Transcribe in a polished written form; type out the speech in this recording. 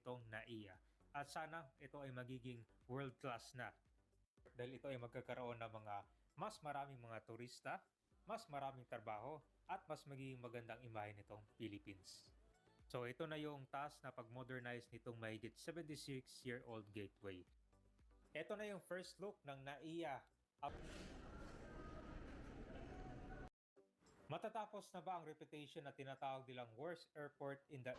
nitong NAIA. At sana ito ay magiging world class na. Dahil ito ay magkakaroon ng mga mas maraming mga turista, mas maraming trabaho, at mas magiging magandang imahe nitong Philippines. So ito na yung task na pag-modernize nitong mahigit 76-year-old gateway. Ito na yung first look ng NAIA. Matatapos na ba ang reputation na tinatawag nilang worst airport in the